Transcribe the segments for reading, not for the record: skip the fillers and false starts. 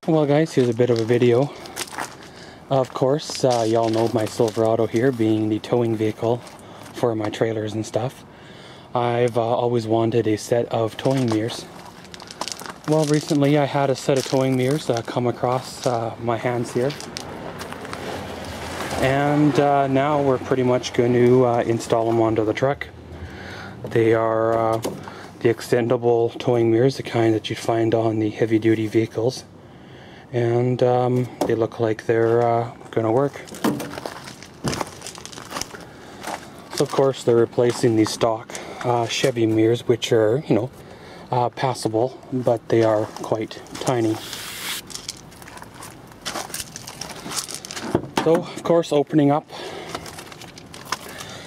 Well guys, here's a bit of a video. Of course, y'all know my Silverado here being the towing vehicle for my trailers and stuff. I've always wanted a set of towing mirrors. Well, recently I had a set of towing mirrors come across my hands here. And now we're pretty much going to install them onto the truck. They are the extendable towing mirrors, the kind that you'd find on the heavy-duty vehicles. And they look like they're going to work. So of course they're replacing the stock Chevy mirrors, which are, you know, passable, but they are quite tiny. So of course, opening up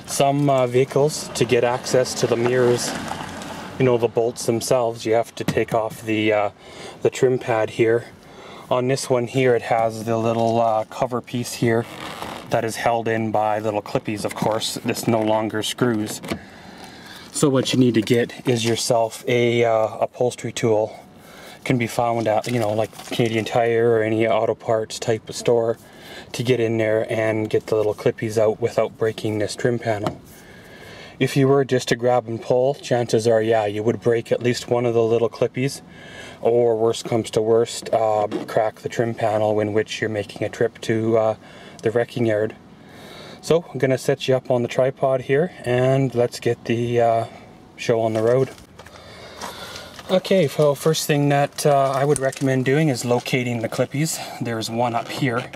some vehicles to get access to the mirrors, you know, the bolts themselves, you have to take off the trim pad here. On this one here, it has the little cover piece here that is held in by little clippies. Of course, this no longer screws. So what you need to get is yourself a upholstery tool. Can be found at, you know, like Canadian Tire or any auto parts type of store, to get in there and get the little clippies out without breaking this trim panel. If you were just to grab and pull, chances are, yeah, you would break at least one of the little clippies, or worst comes to worst, crack the trim panel in which you're making a trip to the wrecking yard. So I'm going to set you up on the tripod here and let's get the show on the road. Okay, so first thing that I would recommend doing is locating the clippies. There's one up here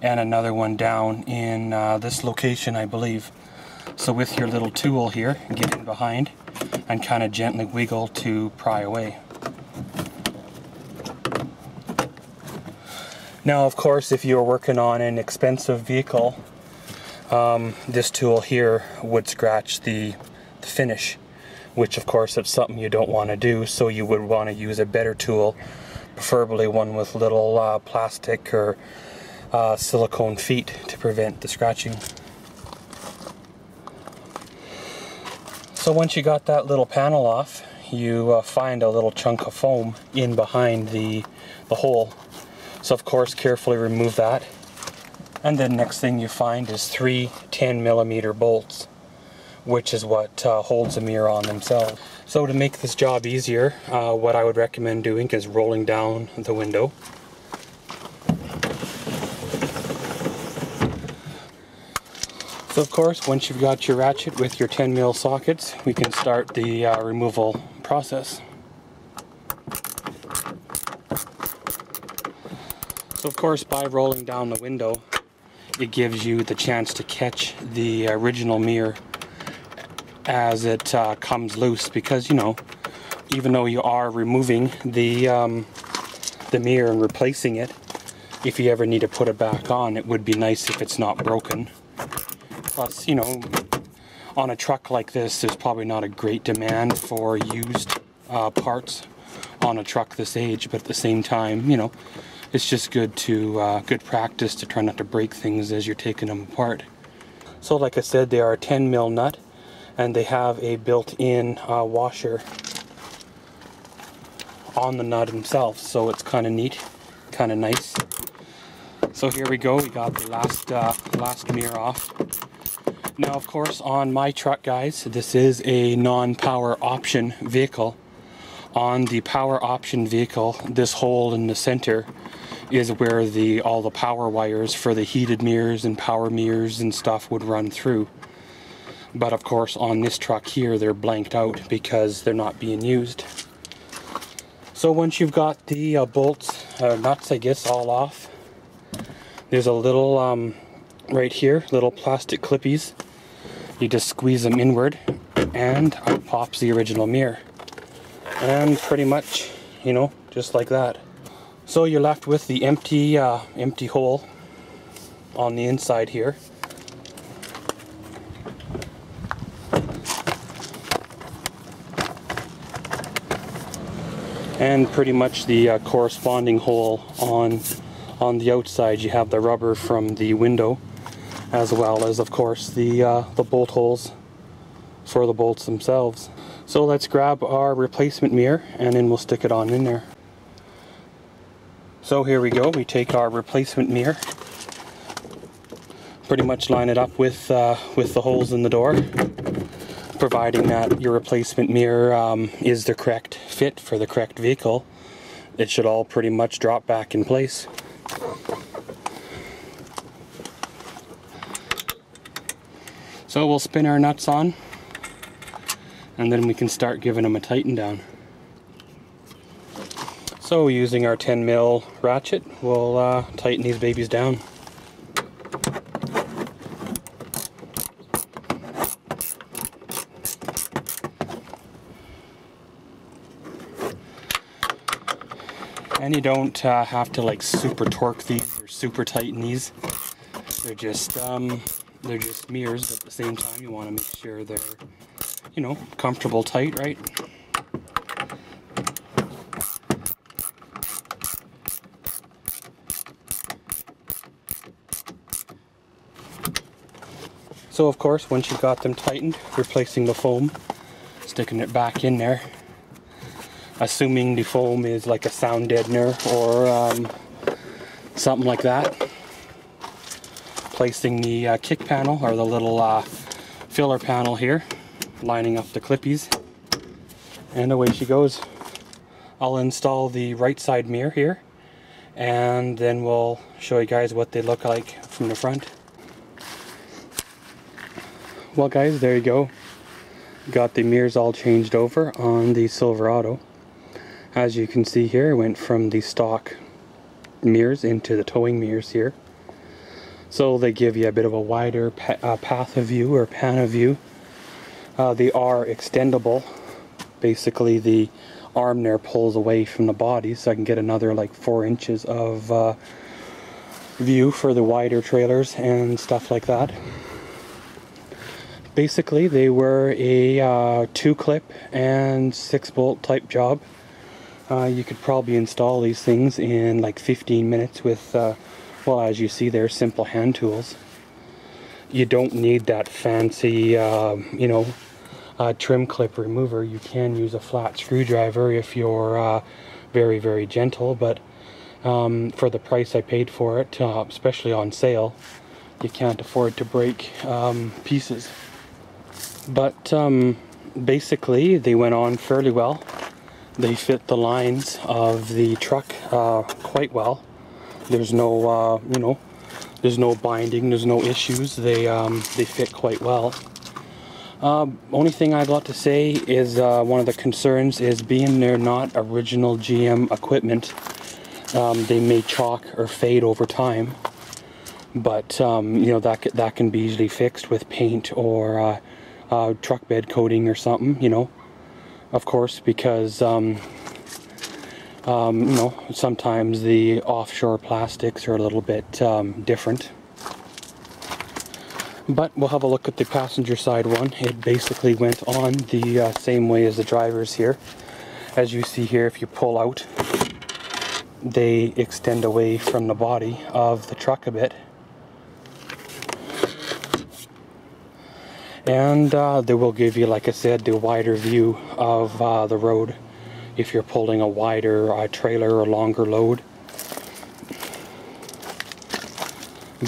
and another one down in this location, I believe. So with your little tool here, get in behind and kind of gently wiggle to pry away. Now of course, if you're working on an expensive vehicle, this tool here would scratch the finish, which of course is something you don't want to do, so you would want to use a better tool, preferably one with little plastic or silicone feet to prevent the scratching. So once you got that little panel off, you find a little chunk of foam in behind the hole. So of course carefully remove that. And then next thing you find is 3 10mm bolts, which is what holds the mirror on themselves. So to make this job easier, what I would recommend doing is rolling down the window. So of course, once you've got your ratchet with your 10mm sockets, we can start the removal process. So of course, by rolling down the window, it gives you the chance to catch the original mirror as it comes loose, because, you know, even though you are removing the mirror and replacing it, if you ever need to put it back on, it would be nice if it's not broken. Plus, you know, on a truck like this, there's probably not a great demand for used parts on a truck this age, but at the same time, you know, it's just good practice to try not to break things as you're taking them apart. So like I said, they are a 10mm nut, and they have a built-in washer on the nut himself, so it's kind of neat, kind of nice. So here we go, we got the last mirror off. Now of course, on my truck, guys, this is a non-power option vehicle. On the power option vehicle, this hole in the center is where all the power wires for the heated mirrors and power mirrors and stuff would run through. But of course, on this truck here, they're blanked out because they're not being used. So once you've got the bolts, nuts, I guess, all off, there's a little right here, little plastic clippies. You just squeeze them inward and out pops the original mirror. And pretty much, you know, just like that. So you're left with the empty hole on the inside here. And pretty much the corresponding hole on the outside. You have the rubber from the window, as well as, of course, the bolt holes for the bolts themselves. So let's grab our replacement mirror and then we'll stick it on in there. So here we go, we take our replacement mirror, pretty much line it up with the holes in the door, providing that your replacement mirror is the correct fit for the correct vehicle. It should all pretty much drop back in place. So we'll spin our nuts on, and then we can start giving them a tighten down. So using our 10mm ratchet, we'll tighten these babies down. And you don't have to like super torque these or super tighten these. They're just mirrors, but at the same time you want to make sure they're, you know, comfortable tight, right? So of course, once you've got them tightened, replacing the foam, sticking it back in there. Assuming the foam is like a sound deadener or something like that. Placing the kick panel, or the little filler panel here, lining up the clippies, and away she goes. I'll install the right side mirror here, and then we'll show you guys what they look like from the front. Well guys, there you go. Got the mirrors all changed over on the Silverado. As you can see here, it went from the stock mirrors into the towing mirrors here. So they give you a bit of a wider path of view, or pan of view. They are extendable. Basically the arm there pulls away from the body, so I can get another like 4 inches of view for the wider trailers and stuff like that. Basically they were a 2-clip and 6-bolt type job. You could probably install these things in like 15 minutes with, well, as you see there, simple hand tools. You don't need that fancy, you know, trim clip remover. You can use a flat screwdriver if you're very, very gentle, but for the price I paid for it, especially on sale, you can't afford to break pieces. But basically they went on fairly well. They fit the lines of the truck quite well. There's no, you know, there's no binding, there's no issues. They fit quite well. Only thing I've got to say is one of the concerns is, being they're not original GM equipment, they may chalk or fade over time. But you know, that can be easily fixed with paint or truck bed coating or something, you know. Of course, because you know, sometimes the offshore plastics are a little bit different. But we'll have a look at the passenger side one. It basically went on the same way as the drivers here. As you see here, if you pull out, they extend away from the body of the truck a bit. And they will give you, like I said, the wider view of the road if you're pulling a wider trailer or longer load.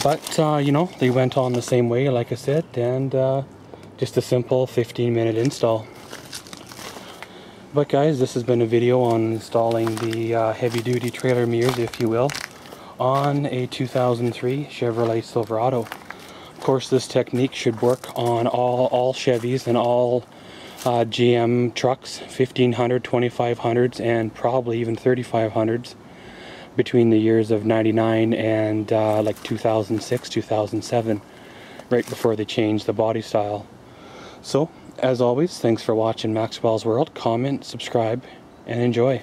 But you know, they went on the same way, like I said, and just a simple 15-minute install. But guys, this has been a video on installing the heavy-duty trailer mirrors, if you will, on a 2003 Chevrolet Silverado. Of course, this technique should work on all Chevys and all GM trucks, 1500, 2500s, and probably even 3500s between the years of 99 and like 2006, 2007, right before they changed the body style. So, as always, thanks for watching Maxwell's World. Comment, subscribe, and enjoy.